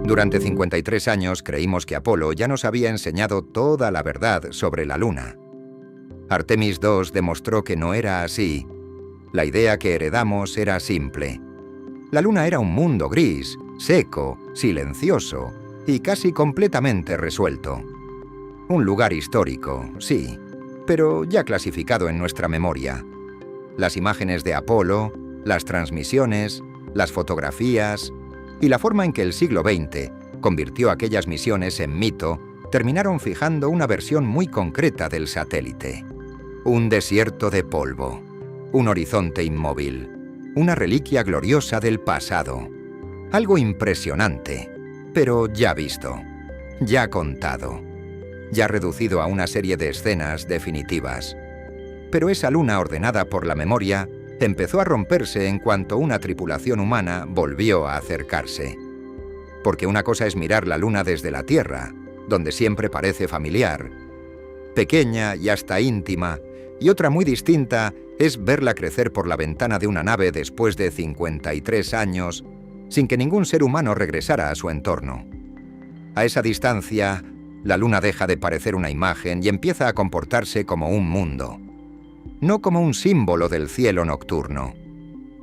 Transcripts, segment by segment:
Durante 53 años creímos que Apolo ya nos había enseñado toda la verdad sobre la Luna. Artemis II demostró que no era así. La idea que heredamos era simple. La Luna era un mundo gris, seco, silencioso y casi completamente resuelto. Un lugar histórico, sí, pero ya clasificado en nuestra memoria. Las imágenes de Apolo, las transmisiones, las fotografías y la forma en que el siglo XX convirtió aquellas misiones en mito terminaron fijando una versión muy concreta del satélite. Un desierto de polvo, un horizonte inmóvil, una reliquia gloriosa del pasado. Algo impresionante, pero ya visto, ya contado, ya reducido a una serie de escenas definitivas. Pero esa luna ordenada por la memoria empezó a romperse en cuanto una tripulación humana volvió a acercarse. Porque una cosa es mirar la luna desde la Tierra, donde siempre parece familiar, pequeña y hasta íntima, y otra muy distinta es verla crecer por la ventana de una nave después de 53 años, sin que ningún ser humano regresara a su entorno. A esa distancia, la luna deja de parecer una imagen y empieza a comportarse como un mundo. No como un símbolo del cielo nocturno,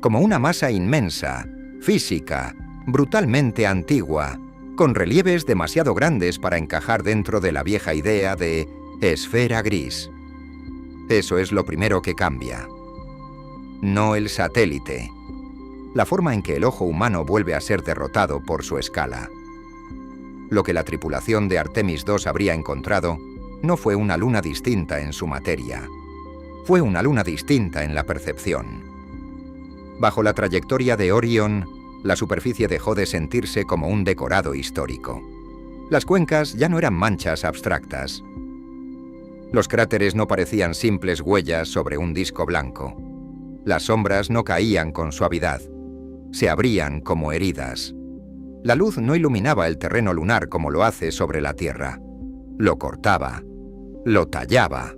como una masa inmensa, física, brutalmente antigua, con relieves demasiado grandes para encajar dentro de la vieja idea de esfera gris. Eso es lo primero que cambia. No el satélite. La forma en que el ojo humano vuelve a ser derrotado por su escala. Lo que la tripulación de Artemis II habría encontrado no fue una luna distinta en su materia. Fue una luna distinta en la percepción. Bajo la trayectoria de Orión, la superficie dejó de sentirse como un decorado histórico. Las cuencas ya no eran manchas abstractas. Los cráteres no parecían simples huellas sobre un disco blanco. Las sombras no caían con suavidad. Se abrían como heridas. La luz no iluminaba el terreno lunar como lo hace sobre la Tierra. Lo cortaba. Lo tallaba.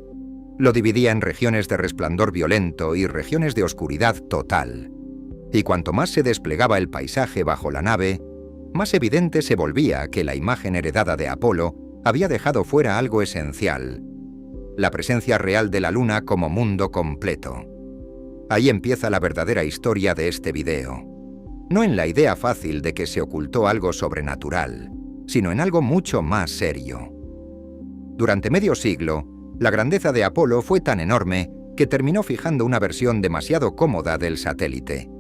Lo dividía en regiones de resplandor violento y regiones de oscuridad total. Y cuanto más se desplegaba el paisaje bajo la nave, más evidente se volvía que la imagen heredada de Apolo había dejado fuera algo esencial: la presencia real de la Luna como mundo completo. Ahí empieza la verdadera historia de este video. No en la idea fácil de que se ocultó algo sobrenatural, sino en algo mucho más serio. Durante medio siglo, la grandeza de Apolo fue tan enorme que terminó fijando una versión demasiado cómoda del satélite.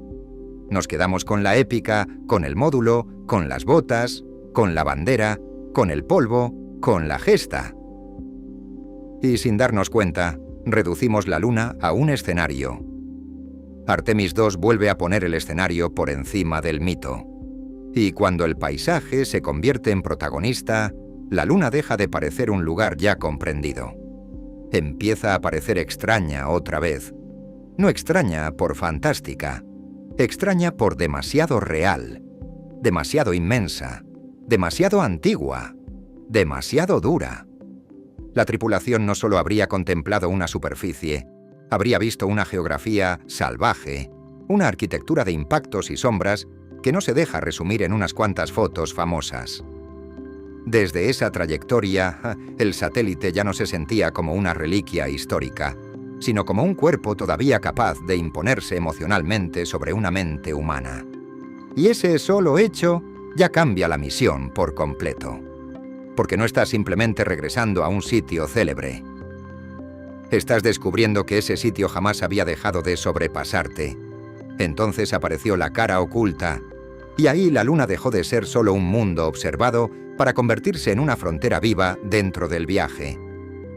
Nos quedamos con la épica, con el módulo, con las botas, con la bandera, con el polvo, con la gesta. Y sin darnos cuenta, reducimos la luna a un escenario. Artemis II vuelve a poner el escenario por encima del mito. Y cuando el paisaje se convierte en protagonista, la luna deja de parecer un lugar ya comprendido. Empieza a parecer extraña otra vez. No extraña por fantástica, extraña por demasiado real, demasiado inmensa, demasiado antigua, demasiado dura. La tripulación no solo habría contemplado una superficie, habría visto una geografía salvaje, una arquitectura de impactos y sombras que no se deja resumir en unas cuantas fotos famosas. Desde esa trayectoria, el satélite ya no se sentía como una reliquia histórica, sino como un cuerpo todavía capaz de imponerse emocionalmente sobre una mente humana. Y ese solo hecho ya cambia la misión por completo. Porque no estás simplemente regresando a un sitio célebre. Estás descubriendo que ese sitio jamás había dejado de sobrepasarte. Entonces apareció la cara oculta, y ahí la luna dejó de ser solo un mundo observado para convertirse en una frontera viva dentro del viaje.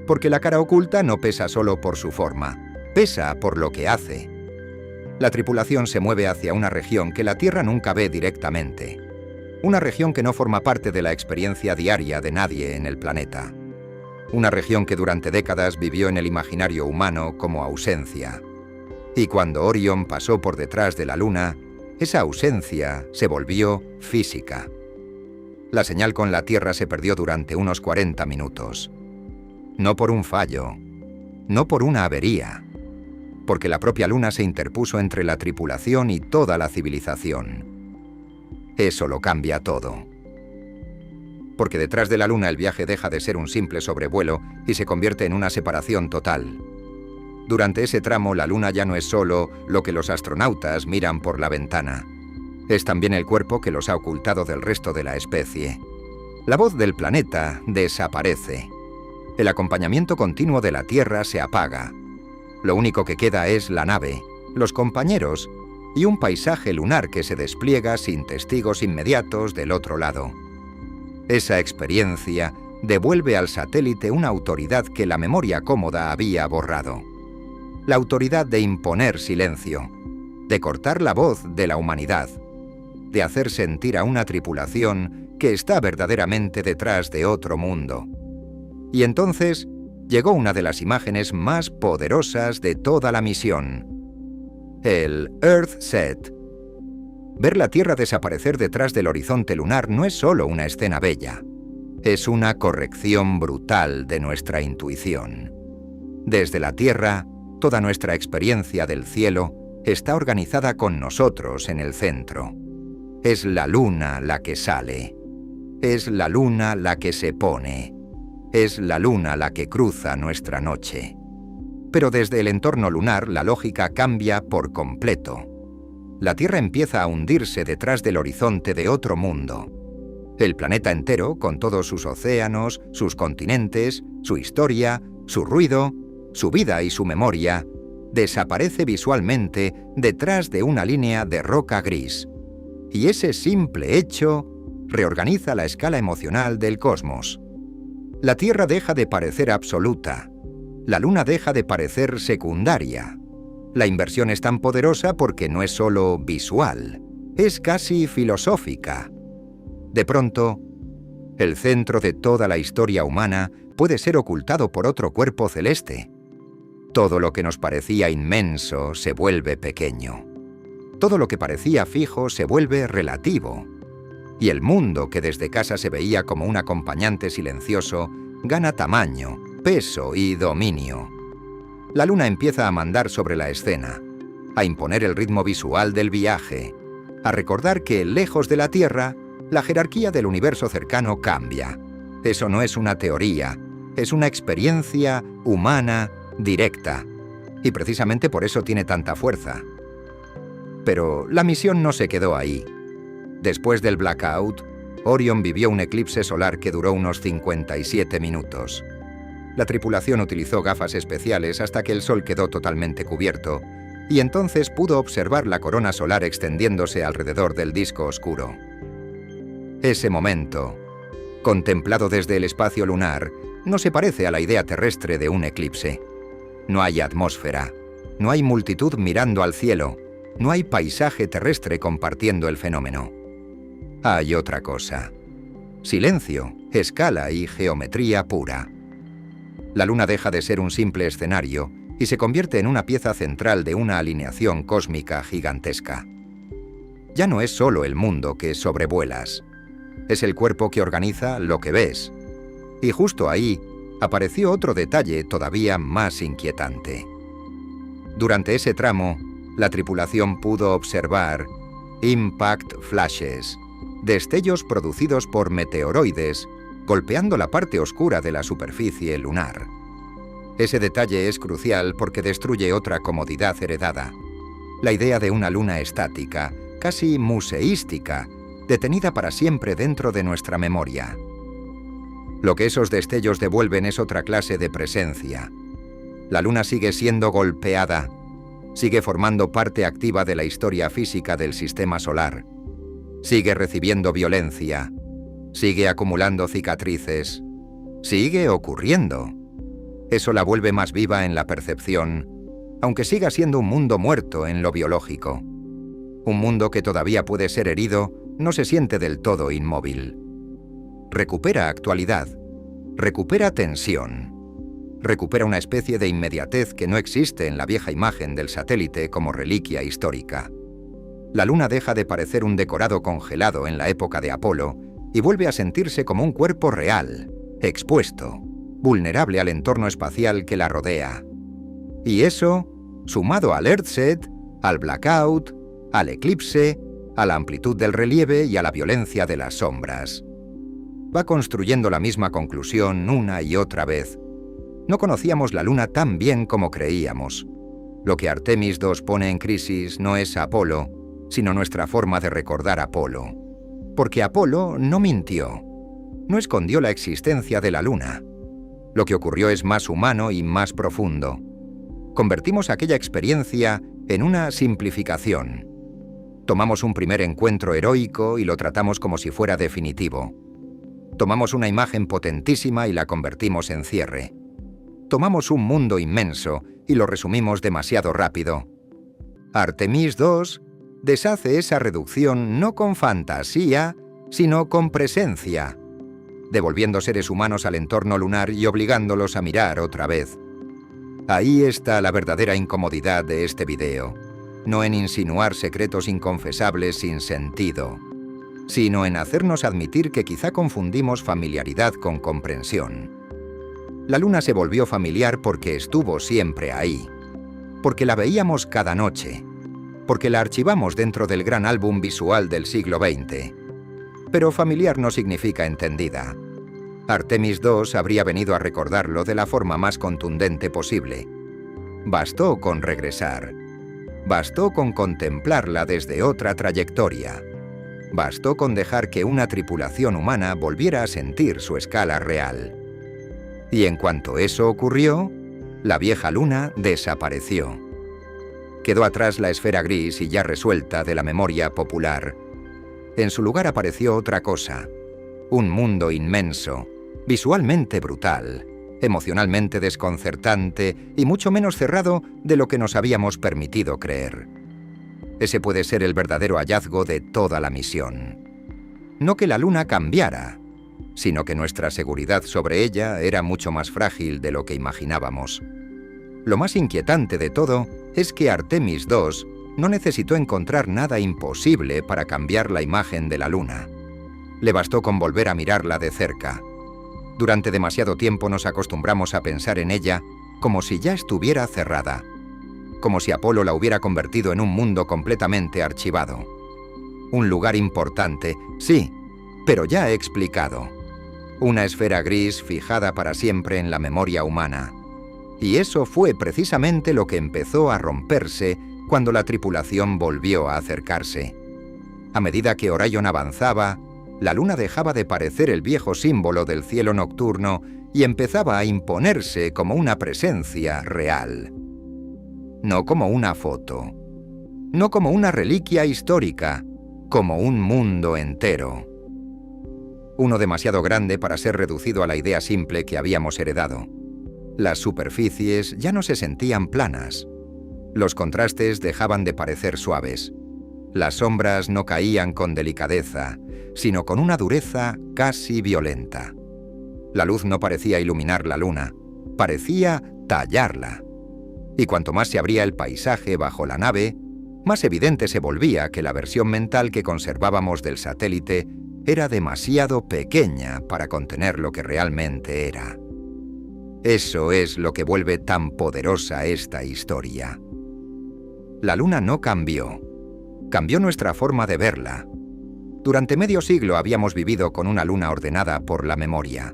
Porque la cara oculta no pesa solo por su forma, pesa por lo que hace. La tripulación se mueve hacia una región que la Tierra nunca ve directamente. Una región que no forma parte de la experiencia diaria de nadie en el planeta. Una región que durante décadas vivió en el imaginario humano como ausencia. Y cuando Orión pasó por detrás de la Luna, esa ausencia se volvió física. La señal con la Tierra se perdió durante unos 40 minutos. No por un fallo, no por una avería, porque la propia Luna se interpuso entre la tripulación y toda la civilización. Eso lo cambia todo. porque detrás de la Luna el viaje deja de ser un simple sobrevuelo y se convierte en una separación total. Durante ese tramo, la Luna ya no es solo lo que los astronautas miran por la ventana. Es también el cuerpo que los ha ocultado del resto de la especie. La voz del planeta desaparece. El acompañamiento continuo de la Tierra se apaga. Lo único que queda es la nave, los compañeros y un paisaje lunar que se despliega sin testigos inmediatos del otro lado. Esa experiencia devuelve al satélite una autoridad que la memoria cómoda había borrado. La autoridad de imponer silencio, de cortar la voz de la humanidad, de hacer sentir a una tripulación que está verdaderamente detrás de otro mundo. Y entonces llegó una de las imágenes más poderosas de toda la misión: el EarthSat. Ver la Tierra desaparecer detrás del horizonte lunar no es solo una escena bella, es una corrección brutal de nuestra intuición. Desde la Tierra, toda nuestra experiencia del cielo está organizada con nosotros en el centro. Es la Luna la que sale. Es la Luna la que se pone. Es la Luna la que cruza nuestra noche. Pero desde el entorno lunar la lógica cambia por completo. La Tierra empieza a hundirse detrás del horizonte de otro mundo. El planeta entero, con todos sus océanos, sus continentes, su historia, su ruido, su vida y su memoria, desaparece visualmente detrás de una línea de roca gris. Y ese simple hecho reorganiza la escala emocional del cosmos. La Tierra deja de parecer absoluta. La Luna deja de parecer secundaria. La inversión es tan poderosa porque no es solo visual, es casi filosófica. De pronto, el centro de toda la historia humana puede ser ocultado por otro cuerpo celeste. Todo lo que nos parecía inmenso se vuelve pequeño. Todo lo que parecía fijo se vuelve relativo. Y el mundo que desde casa se veía como un acompañante silencioso gana tamaño, peso y dominio. La Luna empieza a mandar sobre la escena, a imponer el ritmo visual del viaje, a recordar que, lejos de la Tierra, la jerarquía del universo cercano cambia. Eso no es una teoría, es una experiencia humana directa. Y precisamente por eso tiene tanta fuerza. Pero la misión no se quedó ahí. Después del blackout, Orion vivió un eclipse solar que duró unos 57 minutos. La tripulación utilizó gafas especiales hasta que el Sol quedó totalmente cubierto, y entonces pudo observar la corona solar extendiéndose alrededor del disco oscuro. Ese momento, contemplado desde el espacio lunar, no se parece a la idea terrestre de un eclipse. No hay atmósfera, no hay multitud mirando al cielo, no hay paisaje terrestre compartiendo el fenómeno. Hay otra cosa: silencio, escala y geometría pura. La Luna deja de ser un simple escenario y se convierte en una pieza central de una alineación cósmica gigantesca. Ya no es solo el mundo que sobrevuelas, es el cuerpo que organiza lo que ves. Y justo ahí apareció otro detalle todavía más inquietante. Durante ese tramo, la tripulación pudo observar impact flashes, destellos producidos por meteoroides golpeando la parte oscura de la superficie lunar. Ese detalle es crucial porque destruye otra comodidad heredada: la idea de una luna estática, casi museística, detenida para siempre dentro de nuestra memoria. Lo que esos destellos devuelven es otra clase de presencia. La Luna sigue siendo golpeada, sigue formando parte activa de la historia física del sistema solar, sigue recibiendo violencia, sigue acumulando cicatrices, sigue ocurriendo. Eso la vuelve más viva en la percepción, aunque siga siendo un mundo muerto en lo biológico. Un mundo que todavía puede ser herido, no se siente del todo inmóvil. Recupera actualidad, recupera tensión, recupera una especie de inmediatez que no existe en la vieja imagen del satélite como reliquia histórica. La Luna deja de parecer un decorado congelado en la época de Apolo y vuelve a sentirse como un cuerpo real, expuesto, vulnerable al entorno espacial que la rodea. Y eso, sumado al EarthSat, al blackout, al eclipse, a la amplitud del relieve y a la violencia de las sombras. va construyendo la misma conclusión una y otra vez. No conocíamos la Luna tan bien como creíamos. Lo que Artemis II pone en crisis no es Apolo, sino nuestra forma de recordar a Apolo. Porque Apolo no mintió, no escondió la existencia de la Luna. Lo que ocurrió es más humano y más profundo. Convertimos aquella experiencia en una simplificación. Tomamos un primer encuentro heroico y lo tratamos como si fuera definitivo. Tomamos una imagen potentísima y la convertimos en cierre. Tomamos un mundo inmenso y lo resumimos demasiado rápido. Artemis II deshace esa reducción no con fantasía, sino con presencia, devolviendo seres humanos al entorno lunar y obligándolos a mirar otra vez. Ahí está la verdadera incomodidad de este video, no en insinuar secretos inconfesables sin sentido, sino en hacernos admitir que quizá confundimos familiaridad con comprensión. La Luna se volvió familiar porque estuvo siempre ahí, porque la veíamos cada noche, porque la archivamos dentro del gran álbum visual del siglo XX. Pero familiar no significa entendida. Artemis II habría venido a recordarlo de la forma más contundente posible. Bastó con regresar. Bastó con contemplarla desde otra trayectoria. Bastó con dejar que una tripulación humana volviera a sentir su escala real. Y en cuanto eso ocurrió, la vieja Luna desapareció. Quedó atrás la esfera gris y ya resuelta de la memoria popular. En su lugar apareció otra cosa, un mundo inmenso, visualmente brutal, emocionalmente desconcertante y mucho menos cerrado de lo que nos habíamos permitido creer. Ese puede ser el verdadero hallazgo de toda la misión. No que la Luna cambiara, sino que nuestra seguridad sobre ella era mucho más frágil de lo que imaginábamos. Lo más inquietante de todo es que Artemis II no necesitó encontrar nada imposible para cambiar la imagen de la Luna. Le bastó con volver a mirarla de cerca. Durante demasiado tiempo nos acostumbramos a pensar en ella como si ya estuviera cerrada, como si Apolo la hubiera convertido en un mundo completamente archivado. Un lugar importante, sí, pero ya explicado. Una esfera gris fijada para siempre en la memoria humana. Y eso fue precisamente lo que empezó a romperse cuando la tripulación volvió a acercarse. A medida que Orion avanzaba, la Luna dejaba de parecer el viejo símbolo del cielo nocturno y empezaba a imponerse como una presencia real. No como una foto, no como una reliquia histórica, como un mundo entero. Uno demasiado grande para ser reducido a la idea simple que habíamos heredado. Las superficies ya no se sentían planas. Los contrastes dejaban de parecer suaves. Las sombras no caían con delicadeza, sino con una dureza casi violenta. La luz no parecía iluminar la Luna, parecía tallarla. Y cuanto más se abría el paisaje bajo la nave, más evidente se volvía que la versión mental que conservábamos del satélite era demasiado pequeña para contener lo que realmente era. Eso es lo que vuelve tan poderosa esta historia. La Luna no cambió. Cambió nuestra forma de verla. Durante medio siglo habíamos vivido con una Luna ordenada por la memoria.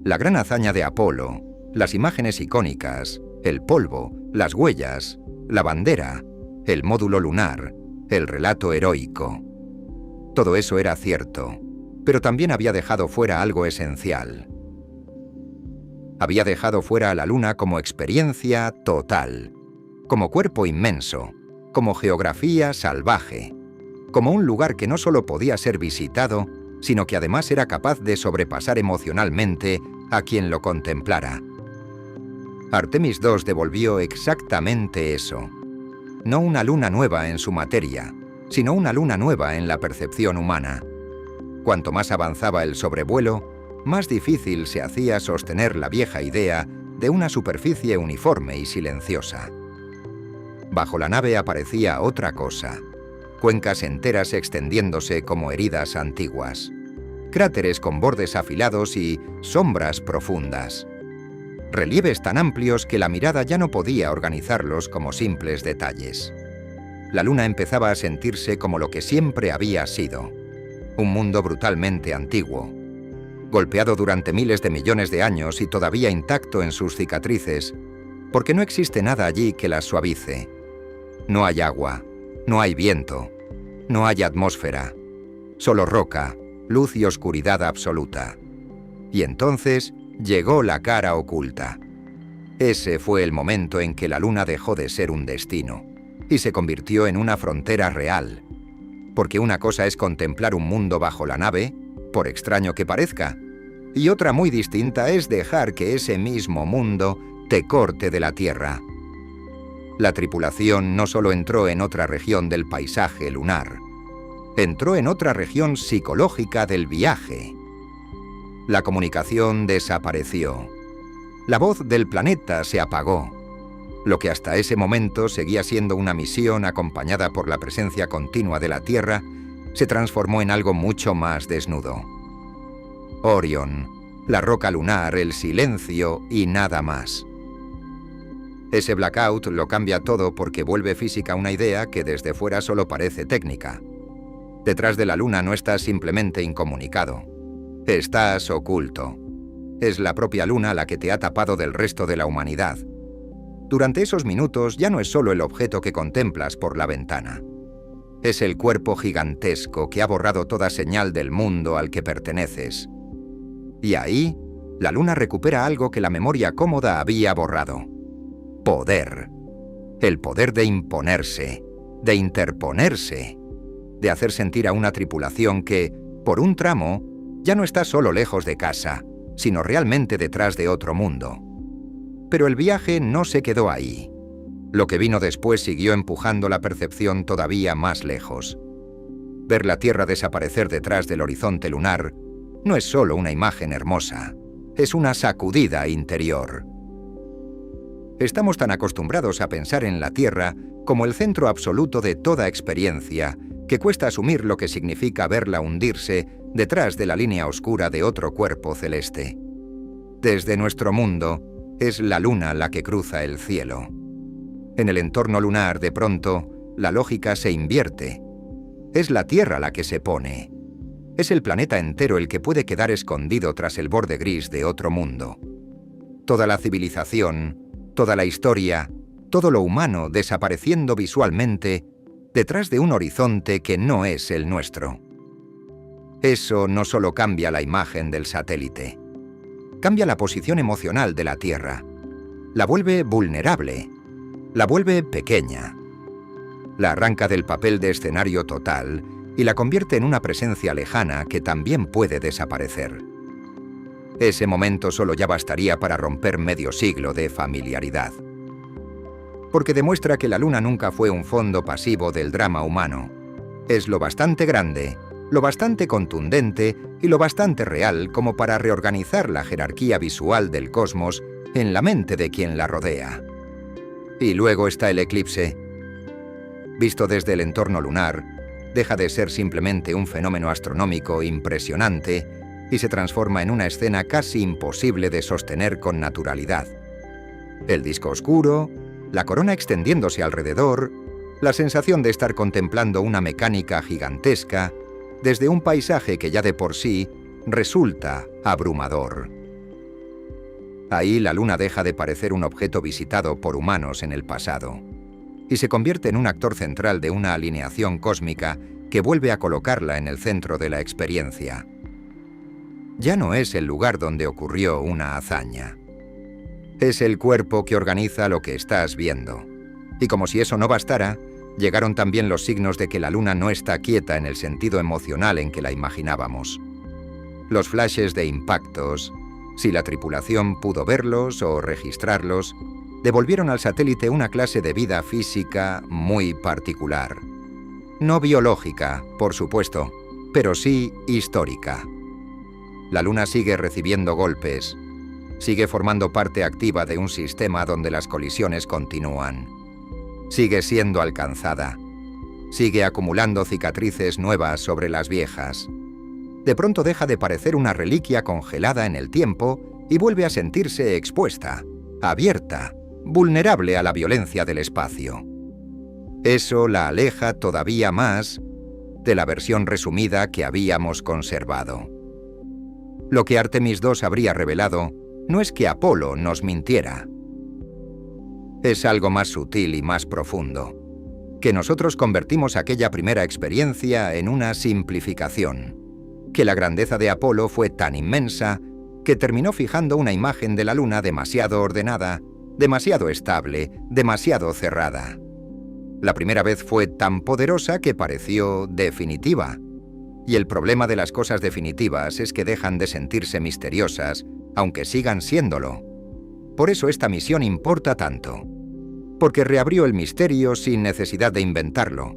La gran hazaña de Apolo, las imágenes icónicas, el polvo, las huellas, la bandera, el módulo lunar, el relato heroico. Todo eso era cierto, pero también había dejado fuera algo esencial. Había dejado fuera a la Luna como experiencia total, como cuerpo inmenso, como geografía salvaje, como un lugar que no solo podía ser visitado, sino que además era capaz de sobrepasar emocionalmente a quien lo contemplara. Artemis II devolvió exactamente eso. No una Luna nueva en su materia, sino una Luna nueva en la percepción humana. Cuanto más avanzaba el sobrevuelo, más difícil se hacía sostener la vieja idea de una superficie uniforme y silenciosa. Bajo la nave aparecía otra cosa, cuencas enteras extendiéndose como heridas antiguas, cráteres con bordes afilados y sombras profundas. Relieves tan amplios que la mirada ya no podía organizarlos como simples detalles. La Luna empezaba a sentirse como lo que siempre había sido, un mundo brutalmente antiguo. golpeado durante miles de millones de años y todavía intacto en sus cicatrices, porque no existe nada allí que las suavice. No hay agua, no hay viento, no hay atmósfera, solo roca, luz y oscuridad absoluta. Y entonces llegó la cara oculta. Ese fue el momento en que la Luna dejó de ser un destino y se convirtió en una frontera real. Porque una cosa es contemplar un mundo bajo la nave, por extraño que parezca, y otra muy distinta es dejar que ese mismo mundo te corte de la Tierra. La tripulación no solo entró en otra región del paisaje lunar, entró en otra región psicológica del viaje. La comunicación desapareció. La voz del planeta se apagó. Lo que hasta ese momento seguía siendo una misión acompañada por la presencia continua de la Tierra, se transformó en algo mucho más desnudo. Orión, la roca lunar, el silencio y nada más. Ese blackout lo cambia todo porque vuelve física una idea que desde fuera solo parece técnica. Detrás de la Luna no estás simplemente incomunicado. Estás oculto. Es la propia Luna la que te ha tapado del resto de la humanidad. Durante esos minutos ya no es solo el objeto que contemplas por la ventana. Es el cuerpo gigantesco que ha borrado toda señal del mundo al que perteneces. Y ahí, la Luna recupera algo que la memoria cómoda había borrado. Poder. El poder de imponerse, de interponerse, de hacer sentir a una tripulación que, por un tramo, ya no está solo lejos de casa, sino realmente detrás de otro mundo. Pero el viaje no se quedó ahí. Lo que vino después siguió empujando la percepción todavía más lejos. Ver la Tierra desaparecer detrás del horizonte lunar no es solo una imagen hermosa, es una sacudida interior. Estamos tan acostumbrados a pensar en la Tierra como el centro absoluto de toda experiencia, que cuesta asumir lo que significa verla hundirse detrás de la línea oscura de otro cuerpo celeste. Desde nuestro mundo, es la Luna la que cruza el cielo. En el entorno lunar, de pronto, la lógica se invierte. Es la Tierra la que se pone. Es el planeta entero el que puede quedar escondido tras el borde gris de otro mundo. Toda la civilización, toda la historia, todo lo humano desapareciendo visualmente detrás de un horizonte que no es el nuestro. Eso no solo cambia la imagen del satélite, cambia la posición emocional de la Tierra, la vuelve vulnerable, la vuelve pequeña, la arranca del papel de escenario total y la convierte en una presencia lejana que también puede desaparecer. Ese momento solo ya bastaría para romper medio siglo de familiaridad. Porque demuestra que la Luna nunca fue un fondo pasivo del drama humano. Es lo bastante grande, lo bastante contundente y lo bastante real como para reorganizar la jerarquía visual del cosmos en la mente de quien la rodea. Y luego está el eclipse. Visto desde el entorno lunar, deja de ser simplemente un fenómeno astronómico impresionante y se transforma en una escena casi imposible de sostener con naturalidad. El disco oscuro, la corona extendiéndose alrededor, la sensación de estar contemplando una mecánica gigantesca desde un paisaje que ya de por sí resulta abrumador. Ahí la Luna deja de parecer un objeto visitado por humanos en el pasado y se convierte en un actor central de una alineación cósmica que vuelve a colocarla en el centro de la experiencia. Ya no es el lugar donde ocurrió una hazaña. Es el cuerpo que organiza lo que estás viendo. Y como si eso no bastara, llegaron también los signos de que la Luna no está quieta en el sentido emocional en que la imaginábamos. Los flashes de impactos, si la tripulación pudo verlos o registrarlos, devolvieron al satélite una clase de vida física muy particular. No biológica, por supuesto, pero sí histórica. La Luna sigue recibiendo golpes, sigue formando parte activa de un sistema donde las colisiones continúan. Sigue siendo alcanzada, sigue acumulando cicatrices nuevas sobre las viejas. De pronto deja de parecer una reliquia congelada en el tiempo y vuelve a sentirse expuesta, abierta, vulnerable a la violencia del espacio. Eso la aleja todavía más de la versión resumida que habíamos conservado. Lo que Artemis II habría revelado no es que Apolo nos mintiera. Es algo más sutil y más profundo, que nosotros convertimos aquella primera experiencia en una simplificación, que la grandeza de Apolo fue tan inmensa que terminó fijando una imagen de la Luna demasiado ordenada, demasiado estable, demasiado cerrada. La primera vez fue tan poderosa que pareció definitiva. Y el problema de las cosas definitivas es que dejan de sentirse misteriosas, aunque sigan siéndolo. Por eso esta misión importa tanto. Porque reabrió el misterio sin necesidad de inventarlo.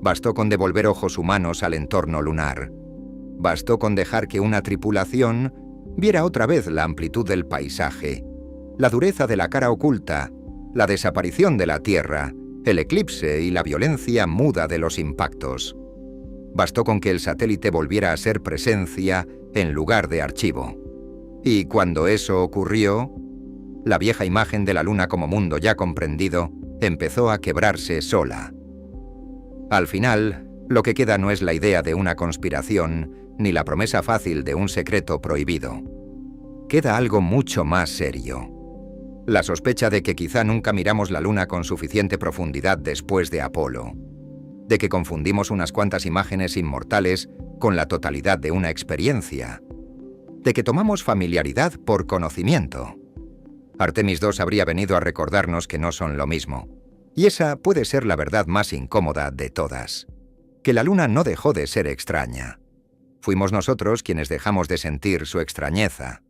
Bastó con devolver ojos humanos al entorno lunar. Bastó con dejar que una tripulación viera otra vez la amplitud del paisaje, la dureza de la cara oculta, la desaparición de la Tierra, el eclipse y la violencia muda de los impactos. Bastó con que el satélite volviera a ser presencia en lugar de archivo. Y cuando eso ocurrió, la vieja imagen de la Luna como mundo ya comprendido empezó a quebrarse sola. Al final, lo que queda no es la idea de una conspiración ni la promesa fácil de un secreto prohibido. Queda algo mucho más serio. La sospecha de que quizá nunca miramos la Luna con suficiente profundidad después de Apolo. De que confundimos unas cuantas imágenes inmortales con la totalidad de una experiencia. De que tomamos familiaridad por conocimiento. Artemis II habría venido a recordarnos que no son lo mismo. Y esa puede ser la verdad más incómoda de todas. Que la Luna no dejó de ser extraña. Fuimos nosotros quienes dejamos de sentir su extrañeza.